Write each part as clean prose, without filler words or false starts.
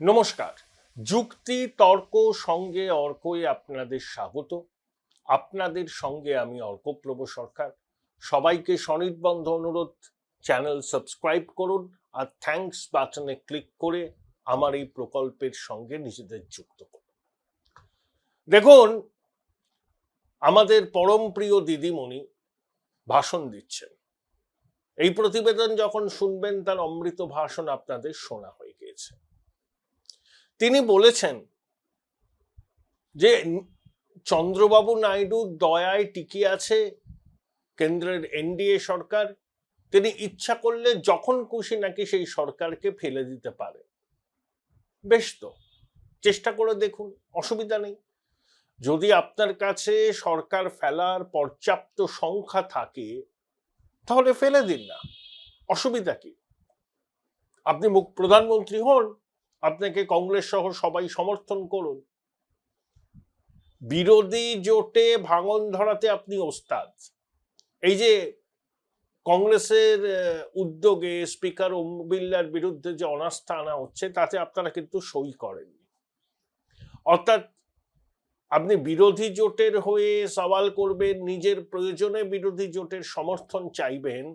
নমস্কার। যুক্তি তর্ক সঙ্গে অর্কই আপনাদের স্বাগত। আপনাদের সঙ্গে আমি অর্কপ্রভ সরকার। সবাইকে স্বনির্বন্ধ অনুরোধ, চ্যানেল সাবস্ক্রাইব করুন আর থ্যাঙ্কস বাটনে ক্লিক করে আমার এই প্রকল্পের সঙ্গে নিজেদের যুক্ত করুন। দেখুন, আমাদের পরম প্রিয় দিদিমণি ভাষণ দিচ্ছেন। এই প্রতিবেদন যখন শুনবেন তার অমৃত ভাষণ আপনাদের শোনা হয়ে গিয়েছে। তিনি বলেছেন যে চন্দ্রবাবু নাইডুর দয়ায় টিকে আছে কেন্দ্রের এনডিএ সরকার। তিনি ইচ্ছা করলে যখন খুশি নাকি সেই সরকারকে ফেলে দিতে পারে। বেশ, তো চেষ্টা করে দেখুন, অসুবিধা নেই। যদি আপনার কাছে সরকার ফেলার পর্যাপ্ত সংখ্যা থাকে তাহলে ফেলে দিন না, অসুবিধা কি? আপনি প্রধানমন্ত্রী হন, আপনাকে কংগ্রেস সহ সবাই সমর্থন করুন। বিরোধী জোটে ভাঙন ধরাতে আপনি ওস্তাদ। এই যে কংগ্রেসের উদ্যোগে স্পিকার ওম বিড়লার বিরুদ্ধে যে অনাস্থা আনা হচ্ছে তাতে আপনারা কিন্তু সই করেননি। অর্থাৎ আপনি বিরোধী জোটের হয়ে সওয়াল করবেন, নিজের প্রয়োজনে বিরোধী জোটের সমর্থন চাইবেন,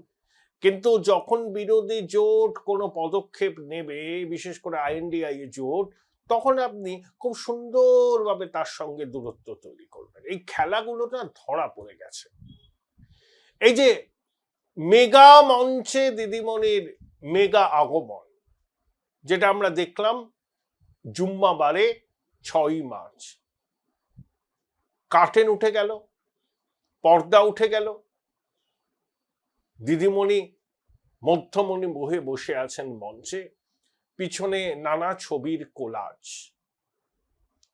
কিন্তু যখন বিরোধী জোট কোনো পদক্ষেপ নেবে, বিশেষ করে আইএনডিআই জোট, তখন আপনি খুব সুন্দরভাবে তার সঙ্গে দূরত্ব তৈরি করবেন। এই খেলাগুলো না ধরা পড়ে গেছে। এই যে মেগা মঞ্চে দিদিমণির মেগা আগমন, যেটা আমরা দেখলাম জুম্মাবারে 6ই মার্চ, কার্টেন উঠে গেল, পর্দা উঠে গেল, দিদিমণি মধ্যমণি বহে বসে আছেন মঞ্চে, পিছনে নানা ছবির কোলাজ।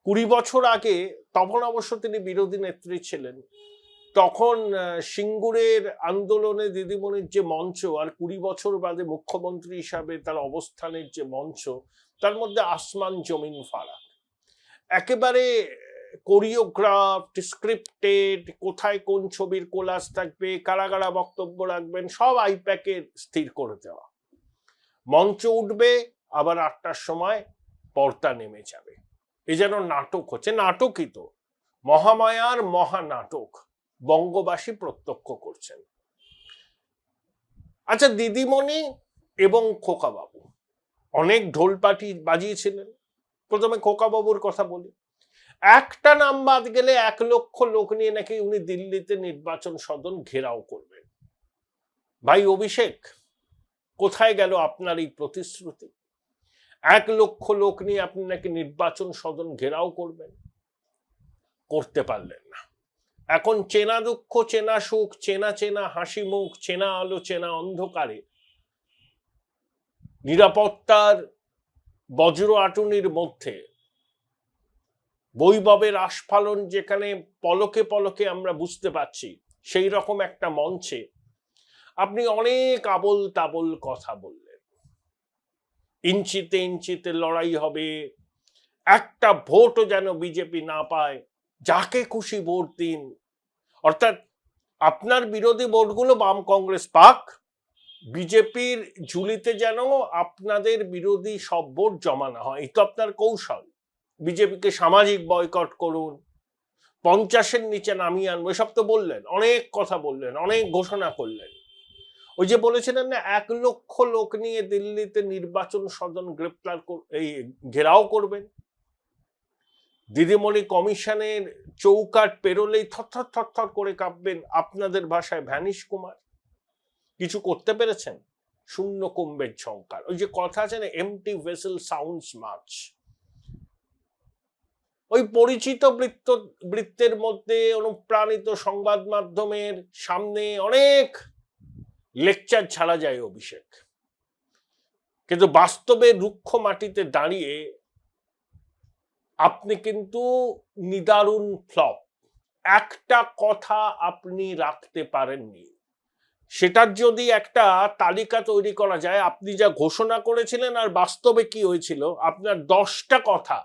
20 বছর আগে, তখন অবশ্য তিনি বিরোধী নেত্রী ছিলেন, তখন সিঙ্গুরের আন্দোলনে দিদিমণির যে মঞ্চ আর 20 বছর বাদে মুখ্যমন্ত্রী হিসাবে তার অবস্থানের যে মঞ্চ, তার মধ্যে আসমান জমিন ফারাক। একেবারে কোরিওগ্রাফড, স্ক্রিপ্টেড, কোথায় কোন ছবির কোলাজ থাকবে, কারা কারা বক্তব্য রাখবেন, সব আইপ্যাকে স্থির করে দেওয়া। মঞ্চ উঠবে, আবার 8টার সময় পর্দা নেমে যাবে। এ যেন নাটক হচ্ছে, নাটকই তো, মহামায়ার মহানাটক বঙ্গবাসী প্রত্যক্ষ করছেন। আচ্ছা, দিদিমণি এবং খোকাবাবু অনেক ঢোলপাটি বাজিয়েছিলেন। প্রথমে খোকাবাবুর কথা বলি। একটা নাম বাদ গেলে 1 লক্ষ লোক নিয়ে নাকি উনি দিল্লিতে নির্বাচন সদন ঘেরাও করবেন। ভাই অভিষেক, কোথায় গেল আপনার এই প্রতিশ্রুতি? 1 লক্ষ লোক নিয়ে আপনি নাকি নির্বাচন সদন ঘেরাও করবেন, করতে পারলেন না। এখন চেনা দুঃখ, চেনা সুখ, চেনা চেনা হাসি মুখ, চেনা আলো, চেনা অন্ধকারে, নিরাপত্তার বজ্র আটুনির মধ্যে বৈভবের আস্ফালন যেখানে পলকে পলকে আমরা বুঝতে পারছি, সেই রকম একটা মঞ্চে আপনি অনেক আবল তাবল কথা বললেন। ইঞ্চিতে ইঞ্চিতে লড়াই হবে, একটা ভোটও যেন বিজেপি না পায়, যাকে খুশি ভোট দিন। অর্থাৎ আপনার বিরোধী ভোটগুলো বাম কংগ্রেস পাক, বিজেপির ঝুলিতে যেন আপনাদের বিরোধী সব ভোট জমা না হয়। এই তো আপনার কৌশল। বিজেপিকে সামাজিক বয়কট করুন, 50-এর নিচে নামিয়ে আনবো, এসব তো বললেন, অনেক কথা বললেন, অনেক ঘোষণা করলেন। ওই যে বলেছিলেন না 1 লক্ষ লোক নিয়ে দিল্লিতে নির্বাচন সদন ঘেরাও করবেন। দিদিমণি কমিশনের চৌকাট পেরোলেই থরথর থরথর করে কাঁপবেন, আপনাদের ভাষায় ভ্যানিশ কুমার। কিছু করতে পেরেছেন? শূন্য কুম্ভের ঝংকার। ওই যে কথা আছে না, এমটি ভেসেল সাউন্ডস মাচ। ওই পরিচিত বৃত্তের মধ্যে অনুপ্রাণিত সংবাদ মাধ্যমের সামনে অনেক লেকচার ছাড়া যায় অভিষেক, কিন্তু বাস্তবে রুক্ষ মাটিতে দাঁড়িয়ে আপনি কিন্তু নিদারুণ ফ্লপ। একটা কথা আপনি রাখতে পারেননি। সেটার যদি একটা তালিকা তৈরি করা যায়, আপনি যা ঘোষণা করেছিলেন আর বাস্তবে কি হয়েছিল, আপনার 10টা কথা,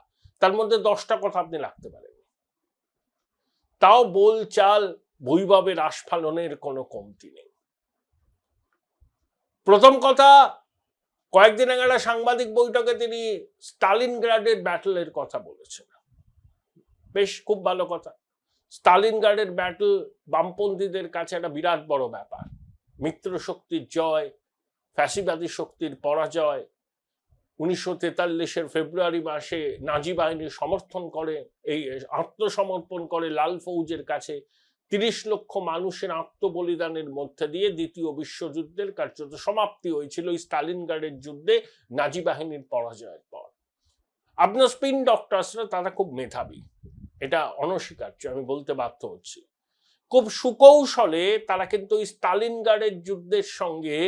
তার মধ্যে 10টা কথা আপনি রাখতে পারেন। তাও বল চাল বৈভবের আস্ফালনের কোনো কমতি নেই। প্রথম কথা, কয়েকদিন আগে একটা সাংবাদিক বৈঠকে তিনি স্টালিনগ্রাডের ব্যাটলের কথা বলেছেন। বেশ, খুব ভালো কথা। স্টালিনগ্রাডের ব্যাটল বামপন্থীদের কাছে একটা বিরাট বড় ব্যাপার। মিত্র শক্তির জয়, ফ্যাসিবাদী শক্তির পরাজয়। 1943 ফেব্রুয়ারি মাসে নাজি বাহিনীর সমর্থন করে, এই আত্মসমর্পণ করে লাল ফৌজের কাছে 30 লক্ষ মানুষের আত্মবলিদানের মধ্যে দিয়ে দ্বিতীয় বিশ্বযুদ্ধের কার্যত সমাপ্তি হয়েছিল স্টালিনগ্রাডের যুদ্ধে নাজি বাহিনীর পরাজয়ের পর। আপনার স্পিন ডক্টরসরা তারা খুব মেধাবী, এটা অনস্বীকার্য, আমি বলতে বাধ্য হচ্ছি। খুব সুকৌশলে তারা কিন্তু স্টালিনগ্রাডের যুদ্ধের সঙ্গে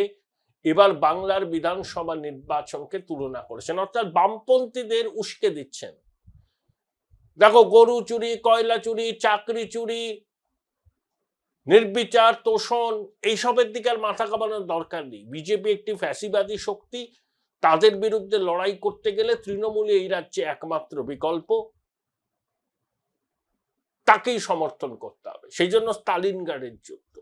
এবার বাংলার বিধানসভা নির্বাচনকে তুলনা করেছেন, অর্থাৎ বামপন্থীদের উস্কে দিচ্ছেন। দেখো, গরু চুরি, কয়লা চুরি, চাকরি চুরি, নির্বিচার তোষণ, এইসবের দিকে আর মাথা কামানোর দরকার নেই। বিজেপি একটি ফ্যাসিবাদী শক্তি, তাদের বিরুদ্ধে লড়াই করতে গেলে তৃণমূলে এই রাজ্যে একমাত্র বিকল্প, তাকেই সমর্থন করতে হবে। সেই জন্য স্টালিনগ্রাডের যুদ্ধ।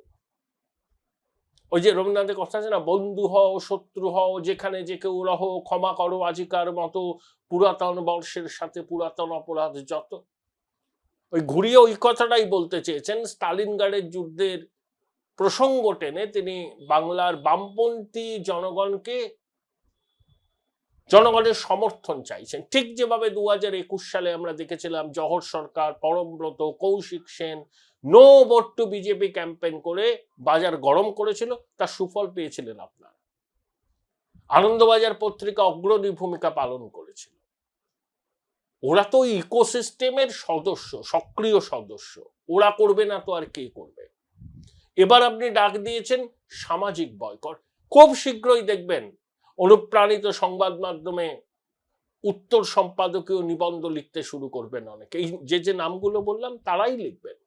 ওই যে রবীন্দ্রনাথের কথা আছে না, বন্ধু হও শত্রু হও, যেখানে যে কেউ রহ, ক্ষমা করো আজিকার মতো, পুরাতন বর্ষের সাথে পুরাতন অপরাধ যত। ওই ঘুরিয়ে ওই কথাটাই বলতে চেয়েছেন। স্টালিনগ্রাডের যুদ্ধের প্রসঙ্গ টেনে তিনি বাংলার বামপন্থী জনগণের সমর্থন চাইছেন। ঠিক যেভাবে 2021 সালে আমরা দেখেছিলাম Jahar Sarkar, Parambrata, Kaushik Sen no vote to BJP campaign করে বাজার গরম করেছিল, তার সুফল পেয়েছিলেন আপনারা। আনন্দবাজার পত্রিকা অগ্রণী ভূমিকা পালন করেছিল। ওরা তো ইকোসিস্টেমের সদস্য, সক্রিয় সদস্য, ওরা করবে না তো আর কে করবে? এবার আপনি ডাক দিয়েছেন সামাজিক বয়কট। খুব শীঘ্রই দেখবেন অনুপ্রাণিত সংবাদ মাধ্যমে উত্তর সম্পাদকীয় নিবন্ধ লিখতে শুরু করবেন অনেকে। এই যে নামগুলো বললাম তারাই লিখবেন।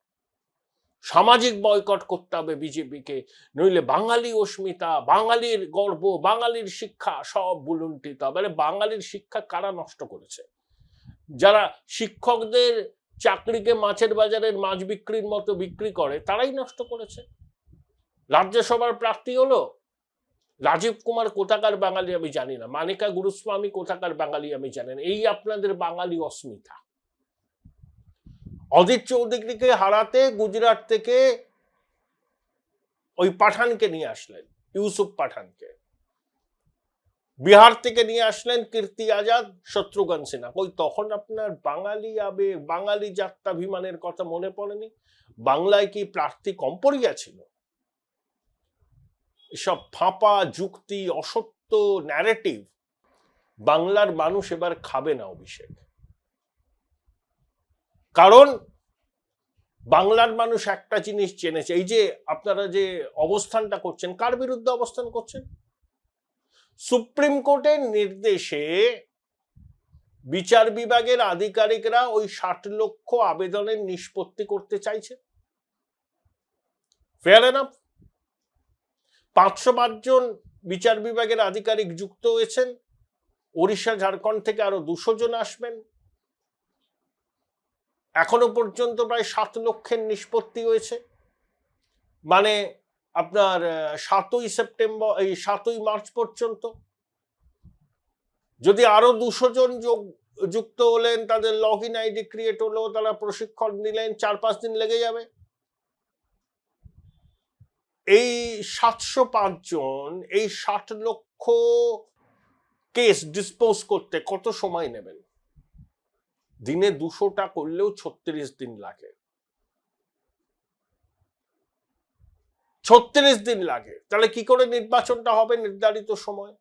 সামাজিক বয়কট করতে হবে বিজেপিকে, নইলে বাঙালি অস্মিতা, বাঙালির গর্ব, বাঙালির শিক্ষা সব বুলুন্ঠিত হবে। বাঙালির শিক্ষা কারা নষ্ট করেছে? যারা শিক্ষকদের চাকরিকে মাছের বাজারের মাছ বিক্রির মতো বিক্রি করে, তারাই নষ্ট করেছে। রাজ্যসভার প্রার্থী হলো রাজীব কুমার কোথাকার বাঙালি আমি জানি না, মানিকা গুরুস্বামী কোথাকার বাঙালি আমি জানি না। এই আপনাদের বাঙালি অস্মিতা। অজিত চৌধুরীকে হারাতে গুজরাট থেকে ওই পাঠানকে নিয়ে আসলেন, ইউসুফ পাঠানকে। বিহার থেকে নিয়ে আসলেন কীর্তি আজাদ, শত্রুঘ্ন সিনহা। ওই তখন আপনার বাঙালি আবেগ, বাঙালি জাত্যাভিমানের কথা মনে পড়েনি? বাংলায় কি প্রার্থী কম পড়িয়াছিল? এসব ফাঁপা যুক্তি, অসত্য ন্যারেটিভ বাংলার মানুষ এবার খাবে না অভিষেক। কারণ বাংলার মানুষ একটা জিনিস জেনেছে, এই যে আপনারা যে অবস্থানটা করছেন, কার বিরুদ্ধে অবস্থান করছেন? সুপ্রিম কোর্টের নির্দেশে বিচার বিভাগের আধিকারিকরা ওই 60 লক্ষ আবেদনের নিষ্পত্তি করতে চাইছে। Fair enough. 505 জন বিচার বিভাগের আধিকারিক যুক্ত হয়েছেন। ওড়িশা, ঝাড়খণ্ড থেকে আরো 200 জন আসবেন। এখনো পর্যন্ত প্রায় 7 লক্ষের নিষ্পত্তি হয়েছে। মানে আপনার 7ই মার্চ পর্যন্ত। যদি আরো 200 জন যুক্ত হলেন, তাদের লগ ইন আইডি ক্রিয়েট হলো, তারা প্রশিক্ষণ নিলেন, 4-5 দিন লেগে যাবে। এই 705 জন, এই 60 লক্ষ কেস ডিসপোজ করতে কত সময় নেবেন? দিনে 200টা করলেও 36 দিন লাগে। 36 দিন লাগে। তাহলে কি করে নির্বাচনটা হবে নির্ধারিত সময়?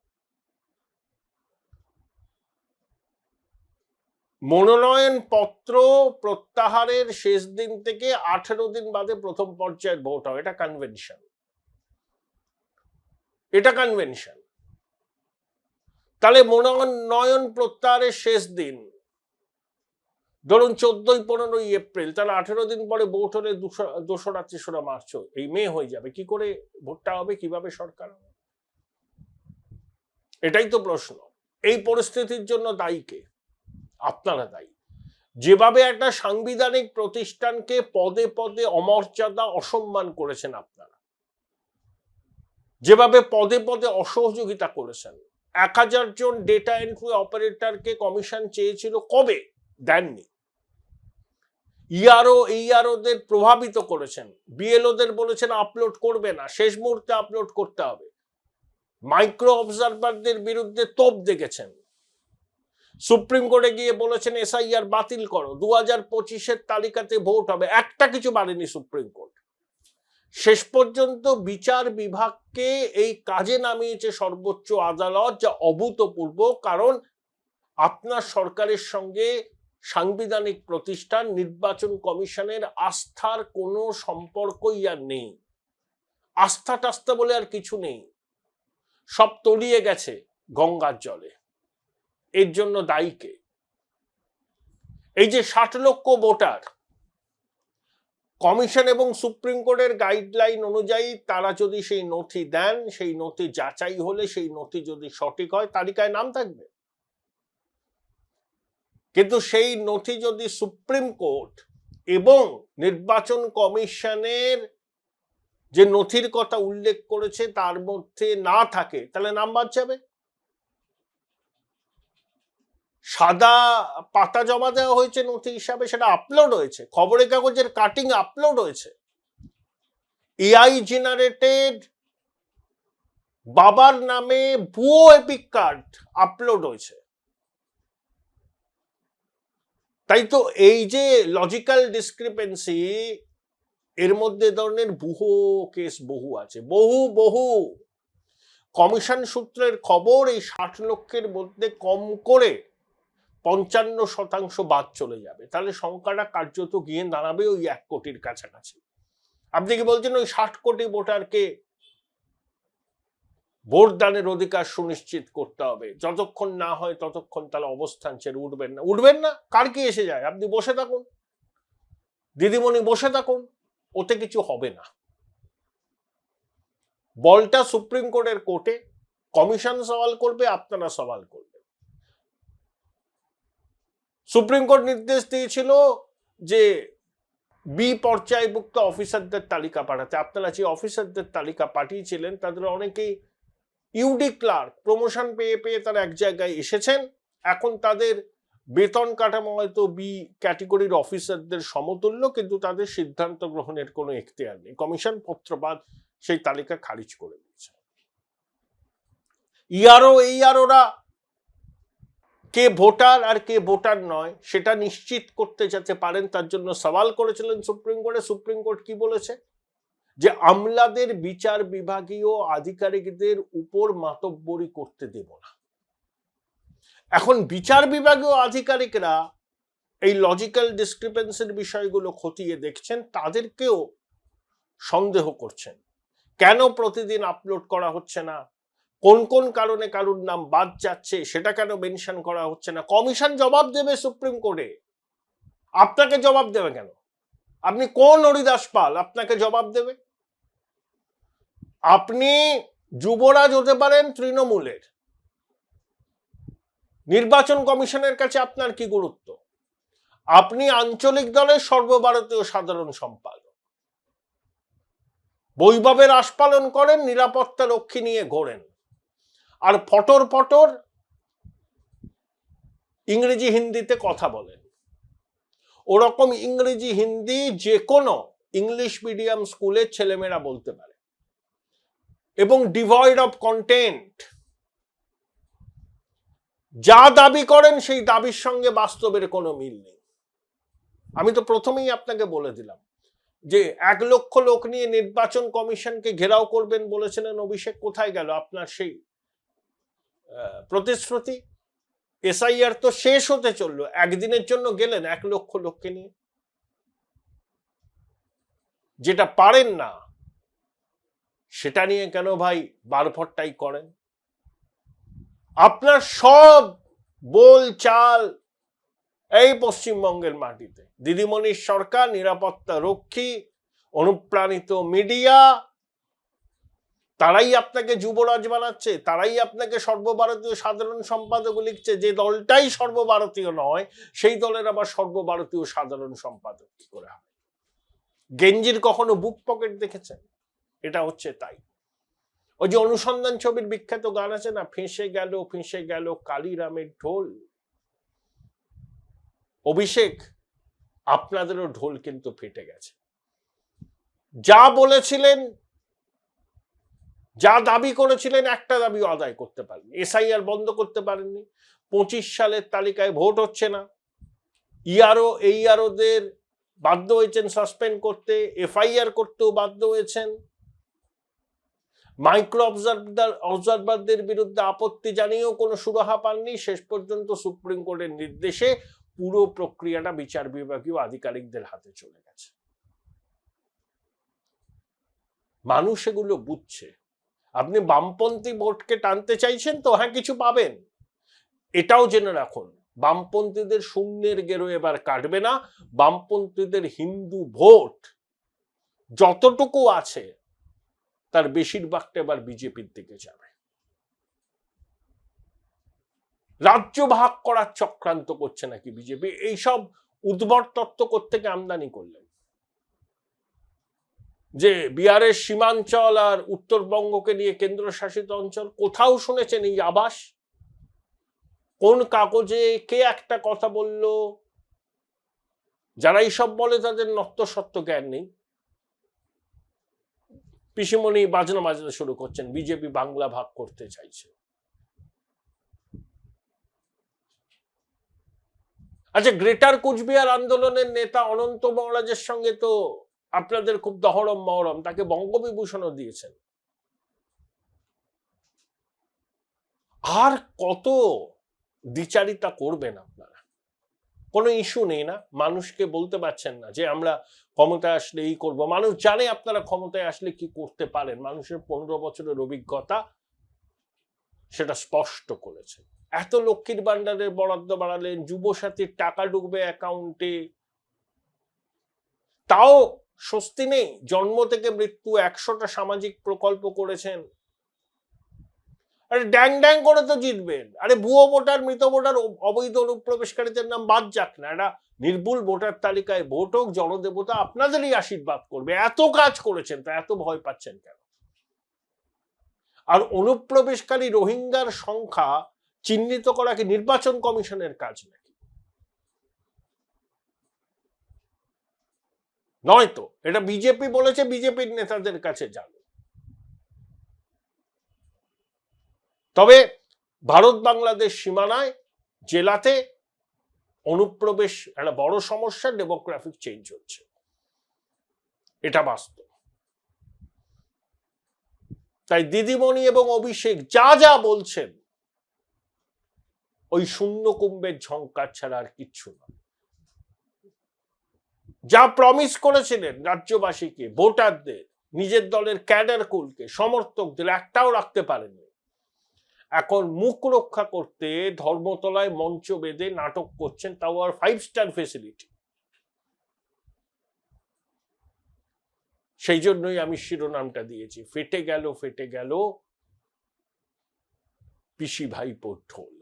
মনোনয়ন পত্র প্রত্যাহারের শেষ দিন থেকে 18 দিন বাদে প্রথম পর্যায়ের ভোট হয়। এটা কনভেনশন। তাহলে মনোনয়ন প্রত্যাহারের শেষ দিন ধরুন 14-15 এপ্রিল, তাহলে 18 দিন পরে ভোট হলে 2রা-3রা মার্চ এই মে হয়ে যাবে। কি করে ভোটটা হবে? কিভাবে সরকার হবে? এটাই তো প্রশ্ন। এই পরিস্থিতির জন্য দায়ী কে? আপনারা দায়ী। যেভাবে একটা সাংবিধানিক প্রতিষ্ঠানকে পদে পদে অমর্যাদা, অসম্মান করেছেন আপনারা, যেভাবে পদে পদে অসহযোগিতা করেছেন, 1000 জন ডেটা এন্ট্রি অপারেটরকে কমিশন চেয়েছিল, কবে দেননি। ইআরওদের প্রভাবিত করেছেন, বিএলওদের বলেছেন আপলোড করবে না, শেষ মুহূর্তে আপলোড করতে হবে। মাইক্রো অবজারভারদের বিরুদ্ধে তোপ দেখেছেন, সুপ্রিম কোর্টে গিয়ে বলেছেন এসআইআর বাতিল করো, 2025-এর তালিকাতে ভোট হবে, একটা কিছু মানেনি সুপ্রিম কোর্ট। শেষ পর্যন্ত বিচার বিভাগকে এই কাজে নামিয়েছে সর্বোচ্চ আদালত, যা অভূতপূর্ব। কারণ আপনার সরকারের সঙ্গে সাংবিধানিক প্রতিষ্ঠান নির্বাচন কমিশনের আস্থার কোনো সম্পর্কই আর নেই। আস্থা টাস্থা বলে আর কিছু নেই, সব তলিয়ে গেছে গঙ্গার জলে। এর জন্য দায়ী কে? এই যে 60 লক্ষ ভোটার, কমিশন এবং সুপ্রিম কোর্টের গাইডলাইন অনুযায়ী তারা যদি সেই নথি দেন, সেই নথি যাচাই হলে, সেই নথি যদি সঠিক হয়, তালিকায় নাম থাকবে। কিন্তু সেই নথি যদি সুপ্রিম কোর্ট এবং নির্বাচন কমিশনের যে নথির কথা উল্লেখ করেছে তার মধ্যে না থাকে, তাহলে নাম বাদ যাবে। সাদা পাতা জমা দেওয়া হয়েছে নথি হিসাবে, সেটা আপলোড হয়েছে, খবরের কাগজের কাটিং আপলোড হয়েছে, এআই জেনারেটেড বাবার নামে ভুয়ো এপিক কার্ড আপলোড হয়েছে। তাই তো এই যে লজিক্যাল ডিসক্রিপেন্সি, এর মধ্যে ধরনের বহু কেস বহু আছে, বহু কমিশন সূত্রের খবর, এই 60 লক্ষের মধ্যে কম করে 55% বাদ চলে যাবে। তাহলে সংখ্যাটা কার্যত গিয়ে দাঁড়াবে ওই 1 কোটির কাছাকাছি। আপনি কি বলছেন ওই 60 কোটি ভোটারকে ভোট দানের অধিকার সুনিশ্চিত করতে হবে? যতক্ষণ না হয় ততক্ষণ তাহলে অবস্থান ছেড়ে উঠবেন না। কার কি এসে যায়? আপনি বসে থাকুন, দিদিমণি বসে থাকুন, ওতে কিছু হবে না। বলটা সুপ্রিম কোর্টের কোর্টে, কমিশন সওয়াল করবে, আপনারা সওয়াল করবেন। সুপ্রিম কোর্ট নির্দেশ দিয়েছিল যে বি পর্যায়ভুক্ত অফিসারদের তালিকা পাঠাতে। আপনারা যে অফিসারদের তালিকা পাঠিয়েছিলেন তাদের অনেকেই ইউডি ক্লার্ক, প্রমোশন পেয়ে তারা এক জায়গায় এসেছেন। এখন তাদের বেতন কাঠামো হয়তো বি ক্যাটেগরির অফিসারদের সমতুল্য, কিন্তু তাদের সিদ্ধান্ত গ্রহণের কোনো এখতিয়ার নেই। কমিশন পত্রপাত সেই তালিকা খারিজ করে দিয়েছে। ইআরওরা কে ভোটার আর কে ভোটার নয় সেটা নিশ্চিত করতে যাতে পারেন, তার জন্য সওয়াল করেছিলেন সুপ্রিম কোর্টে। সুপ্রিম কোর্ট কি বলেছে? যে আমলাদের বিচার বিভাগীয় আধিকারিকদের উপর মাতব্বরি করতে দেব না। এখন বিচার বিভাগীয় আধিকারিকরা এই লজিক্যাল ডিসক্রিপেন্সির বিষয়গুলো খতিয়ে দেখছেন, তাদেরকেও সন্দেহ করছেন। কেন প্রতিদিন আপলোড করা হচ্ছে না, কোন কোন কারণে কারুর নাম বাদ যাচ্ছে সেটা কেন মেনশন করা হচ্ছে না। কমিশন জবাব দেবে সুপ্রিম কোর্টে, আপনাকে জবাব দেবে কেন? আপনি কোন হরিদাস পাল আপনাকে জবাব দেবে? আপনি যুবরাজ হতে পারেন তৃণমূলের, নির্বাচন কমিশনের কাছে আপনার কি গুরুত্ব? আপনি আঞ্চলিক দলের সর্বভারতীয় সাধারণ সম্পাদক, বৈভবের আস্পালন করেন, নিরাপত্তা রক্ষী নিয়ে ঘোরেন, আর ফটর ইংরেজি হিন্দিতে কথা বলেন। ওরকম ইংরেজি হিন্দি যে কোনো ইংলিশ মিডিয়াম স্কুলের ছেলেমেয়েরা বলতে পারে, এবং ডিভয়েড অফ কন্টেন্ট। যা দাবি করেন সেই দাবির সঙ্গে বাস্তবের কোনো মিল নেই। আমি তো প্রথমেই আপনাকে বলে দিলাম যে 1 লক্ষ লোক নিয়ে নির্বাচন কমিশনকে ঘেরাও করবেন বলেছিলেন অভিষেক, কোথায় গেল আপনার সেই প্রতিশ্রুতি? এসআইআর তো শেষ হতে চললো, একদিনের জন্য গেলেন 1 লক্ষ লোককে নিয়ে। যেটা পারেন না সেটা নিয়ে কেন ভাই বারভট্টাই করেন? আপনার সব বল চাল এই পশ্চিমবঙ্গের মাটিতে দিদিমণির সরকার, নিরাপত্তা রক্ষী, অনুপ্রাণিত মিডিয়া, তারাই আপনাকে যুবরাজ বানাচ্ছে, তারাই আপনাকে সর্বভারতীয় সাধারণ সম্পাদক লিখছে। যে দলটাই সর্বভারতীয় নয় সেই দলের আবার সর্বভারতীয় সাধারণ সম্পাদক কি করে হবে? গেঞ্জির কখনো বুক পকেট দেখেছেন? এটা হচ্ছে তাই। ওই যে অনুসন্ধান ছবির বিখ্যাত গান আছে না, ফেঁসে গেল কালীরামের ঢোল। অভিষেক, আপনাদেরও ঢোল কিন্তু ফেটে গেছে। যা বলেছিলেন, যা দাবি করেছিলেন, একটা দাবিও আদায় করতে পারেননি। এসআইআর বন্ধ করতে পারেননি, 25 সালের তালিকায় ভোট হচ্ছে না, ইআরও এইআরওদের বাধ্য হয়েছেন সাসপেন্ড করতে, এফআইআর করতেও বাধ্য হয়েছেন, মাইক্রো অবজারভারদের বিরুদ্ধে আপত্তি জানিয়েও কোনো সুরাহা পাননি। শেষ পর্যন্ত সুপ্রিম কোর্টের নির্দেশে পুরো প্রক্রিয়াটা বিচার বিভাগীয় আধিকারিকদের হাতে চলে গেছে। মানুষ এগুলো বুঝছে। আপনি বামপন্থী ভোটকে টানতে চাইছেন তো, হ্যাঁ কিছু পাবেন, এটাও জেনে রাখুন। বামপন্থীদের শূন্যের গেরো এবার কাটবে না। বামপন্থীদের হিন্দু ভোট যতটুকু আছে তার বেশিরভাগটা এবার বিজেপির দিকে যাবে। রাজ্য ভাগ করার চক্রান্ত করছে নাকি বিজেপি? এইসব উদ্ভট তত্ত্ব কোত্থেকে আমদানি করলেন? যে বিহারের সীমাঞ্চল আর উত্তরবঙ্গকে নিয়ে কেন্দ্রশাসিত অঞ্চল, কোথাও শুনেছেন এই আভাস? কোন কাগজে কে একটা কথা বলল? যারা এইসব বলে তাদের নত্যসত্ত্ব জ্ঞান নেই। পিসিমণি বাজনা বাজতে শুরু করছেন, বিজেপি বাংলা ভাগ করতে চাইছে। আচ্ছা, গ্রেটার কুচবিহার আন্দোলনের নেতা অনন্ত মহারাজের সঙ্গে তো আপনাদের খুব দহরম মহরম, তাকে বঙ্গবিভূষণও দিয়েছেন। আর কত দ্বিচারিতা করবেন আপনারা? কোনো ইস্যু নেই না? মানুষকে বলতে পারছেন না যে আমরা ক্ষমতায় আসলে এই করবো? মানুষ জানে আপনারা ক্ষমতায় আসলে কি করতে পারেন। মানুষের 15 বছরের অভিজ্ঞতা সেটা স্পষ্ট করেছে। এত লক্ষ্মীর ভান্ডারের বরাদ্দ বাড়ালেন, যুবসাথীর টাকা ঢুকবে অ্যাকাউন্টে, তাও স্বস্তি নেই। জন্ম থেকে মৃত্যু 100টা সামাজিক প্রকল্প করেছেন। আরে ড্যাং ড্যাং করে তো জিতবেন। আরে ভুয়ো ভোটার, মৃত ভোটার, অবৈধ অনুপ্রবেশকারীদের নাম বাদ যাক না, এটা নির্ভুল ভোটার তালিকায় ভোট হোক, জনদেবতা আপনাদেরই আশীর্বাদ করবে। এত কাজ করেছেন, তা এত ভয় পাচ্ছেন কেন? আর অনুপ্রবেশকারী রোহিঙ্গার সংখ্যা চিহ্নিত করা কি নির্বাচন কমিশনের কাজ নাকি? নয় তো। এটা বিজেপি বলেছে, বিজেপির নেতাদের কাছে যাবে। তবে ভারত বাংলাদেশ সীমানায় জেলাতে অনুপ্রবেশ একটা বড় সমস্যা, ডেমোগ্রাফিক চেঞ্জ হচ্ছে, এটা বাস্তব। তাই দিদিমণি এবং অভিষেক যা যা বলছেন ওই শূন্য কুম্ভের ঝংকার ছাড়া আর কিচ্ছু না। যা প্রমিস করেছিলেন রাজ্যবাসীকে, ভোটারদের, নিজের দলের ক্যাডার কুলকে, সমর্থকদের, একটাও রাখতে পারেননি। এখন মুখ রক্ষা করতে ধর্মতলায় মঞ্চ বেঁধে নাটক করছেন, তাও আর 5 স্টার ফেসিলিটি। সেই জন্যই আমি শিরোনামটা দিয়েছি, ফেটে গেল পিসি ভাইপোর ঢোল।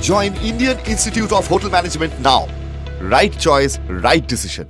Join Indian Institute of Hotel Management now. Right choice, right decision.